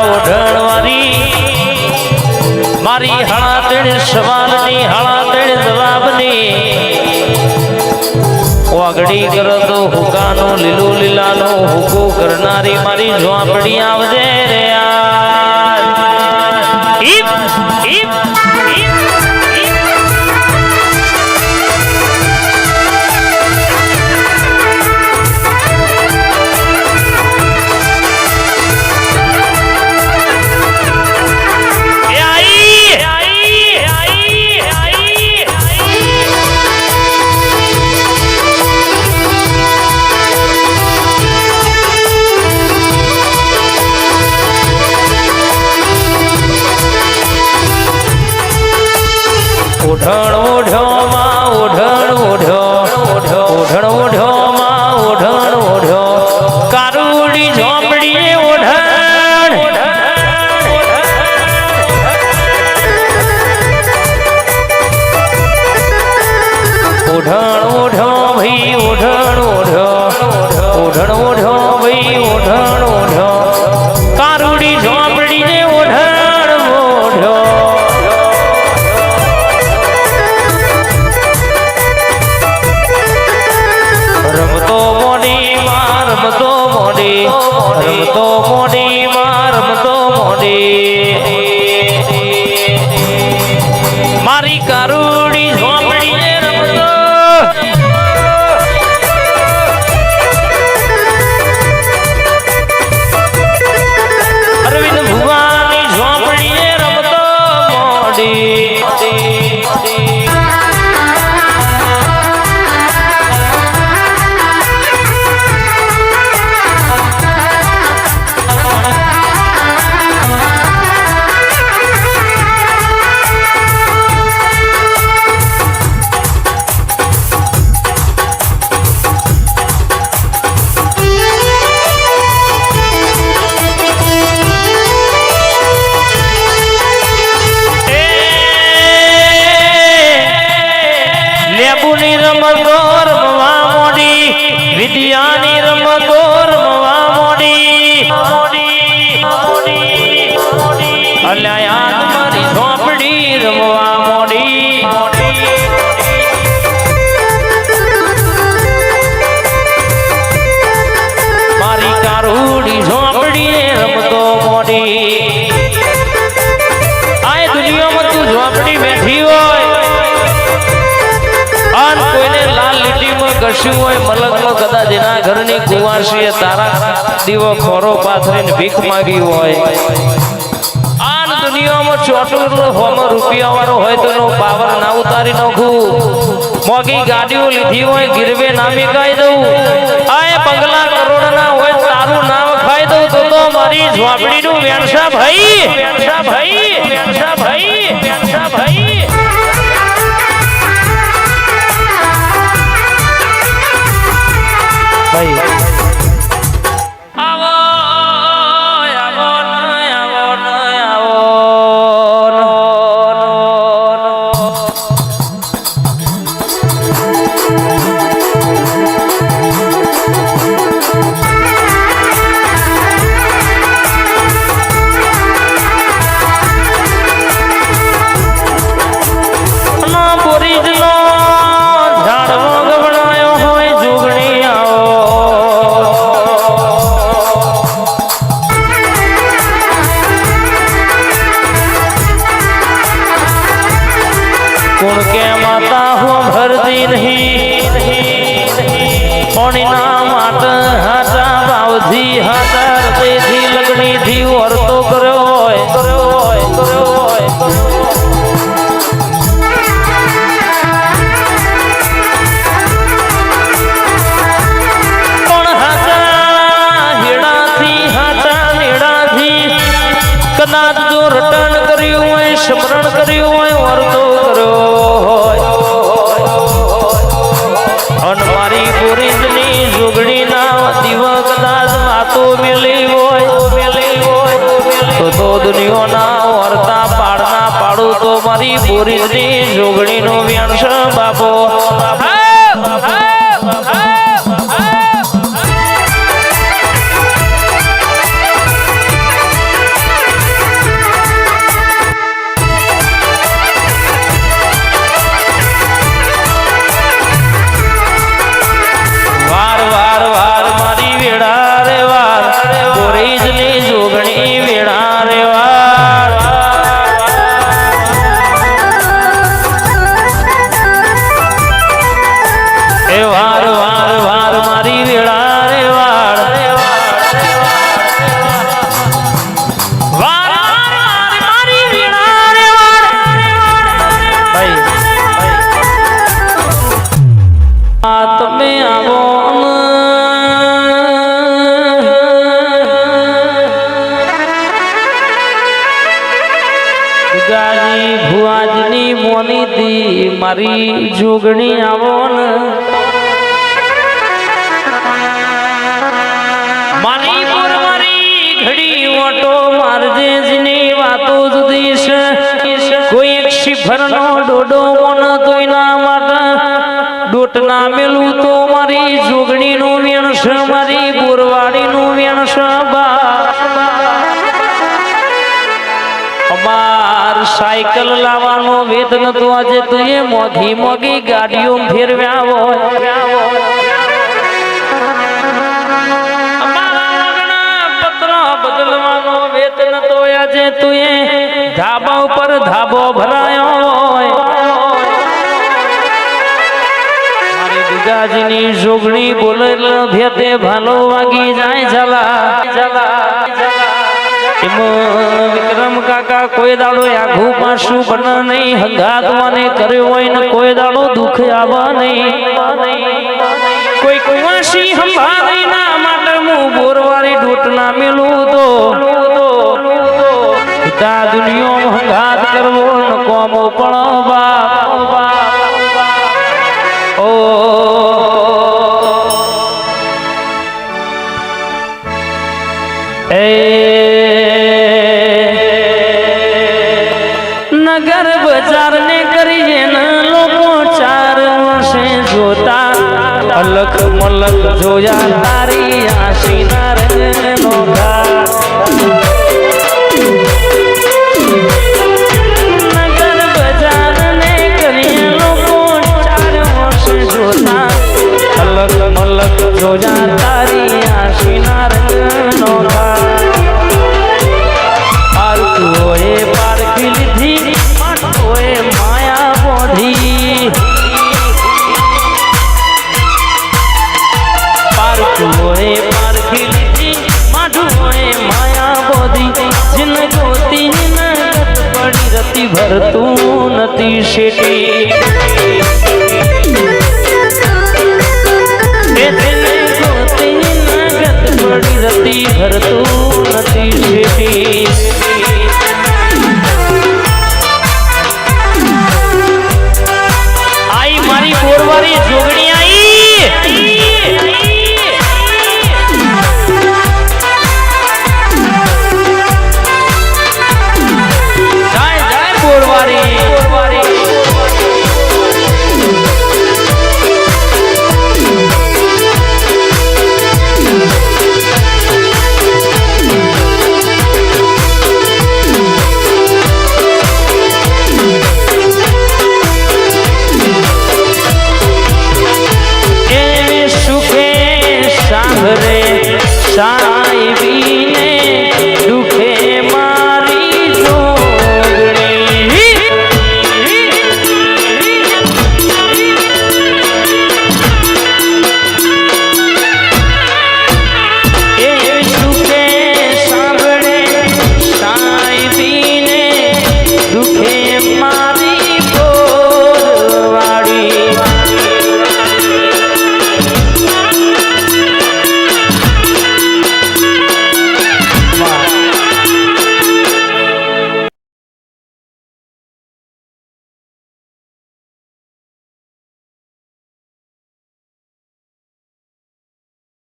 ઓઢણવારી મારી હળા તેણ સવાલની હળા તેણ જવાબની વાગડી કરતો હુકાનો લીલો લીલાનો હુકો કરનારી મારી ઝોપડી આવજે રે ઈપ ઈપ ઈપ ઓઢણ ઓઢ્યો માં ઓઢણ ઓઢ્યો ઓઢણ ઓઢ્યો માં ઓઢણ ઓઢ્યો કારુડી ઝોપડી ઓઢણ ઓઢણ ઓઢ્યો ભાઈ ઓઢણ ઓઢ્યો ઓઢણ ઓઢ્યો ભાઈ ઓઢણ ઓઢ્યો કારુડી ઝોપડી ને ઓઢણ ઓઢ્યો રમતો મોડી માં રમતો મોડી માં રમતો મોડી મારી કારુડી ઝોપડી ને રમતો અરવિંદ ભુવાની ઝોપડી ને રમતો મોડી લેબુની રમતો રમવા મોડી વિદ્યાની રમતો રમવા મોડી અલ્યા મારી ઝોપડી રમવા મોડી મારી કારુડી ઝોપડી રમતો મોડી આ દુનિયામાં તું ઝોપડી બેઠી હોય કોઈને લાલ લીટીમાં કશું હોય મલકમાં કદાચ એના ઘરની કુંવાસીએ તારા દીવો ખોરો પાથરીને ભીખ માંગી હોય આ દુનિયામાં ચોટું હોમાં રૂપિયા વાળો હોય તો એનો પાવર ના ઉતારી નાખું મોગી ગાડીઓ લીધી હોય ગીરવે નામે કહી દઉં આ બંગલા કરોડના હોય તારું નામ ખાઈ દઉં તો મારી ઝોપડીનું વેણસા ભાઈ વેણસા ભાઈ વેણસા ભાઈ વેણસા ભાઈ આવો આવો આવો ના બોરી જલો ઝાડવો ગવડાયો હોય જોગણી આવો કોણ કે માતા હું ભરતી નહીં કોની ના માત હાટા ભાવથી હાટા હૃદયથી લગણીથી વર્તો કર્યો હોય પણ હાટા હેડાથી હાટા નેડાથી કદાચ જો રટણ કર્યું હોય સ્મરણ કર્યું હોય વર્તો અન મારી બોરીજની જોગણી ના દીવા કદાચ વાતો મેલી હોય તો દુનિયાના વર્તા પાડના પાડું તો મારી બોરીજની જોગણીનો વ્યાંશ બાપો ગાજી ભુવાજની મોની દી મારી જોગણી આવો ને મારી પર મારી ઘડી ઓટો મારજે જની વાતો જુદી છે કોઈ એક શિફરનો ડોડો મન તોયના માટે ડોટના મેલું તો મારી જોગણીનું વેણ છે મારી બોરવાડીનું વેણ છે અમાર સાયકલ લાવવાનો વેતન તો આજે તો એ મોઘી મોઘી ગાડીઓ ફેરવ્યા હોય બદલવાનો વેતન તો આજે તું એ ધાબા ઉપર ધાબો ભરાયો હોય મારી દુગાજીની જોગણી બોલે ભેતે ભાલો વાગી જાય જલા વિક્રમ કાકા કોઈ દાડો આઘું પાછું બને નહીં હંગાતવાને કર્યો હોય ને કોઈ દાડો દુઃખ આવા નહીં કોઈ કુવાસી સંભાળી ના માટે હું બોરવાળી ડોટના મેલું તો પિતા દુનિયામાં હંગાત કરવો ન કોમો પણ બાપ ઓ એ નગર બજાર ને કરીએ ને લોકો 4 વર્ષે જોતા અલગ મલક જોયા તારી આશીના રંગનો નગર બજાર ને કરીએ લોકો 4 વર્ષે જોતા અલગ મલક જોયા તારી આશીના રંગનો આરતુઓએ પારખી લીધી માટોએ માયા બોધી પારતુઓએ પારખી લીધી માટોએ માયા બોધી જીન ગોતી નગત પડી રતી ભરતું નથી શેટી પડી રતી ભરતું નથી શેટી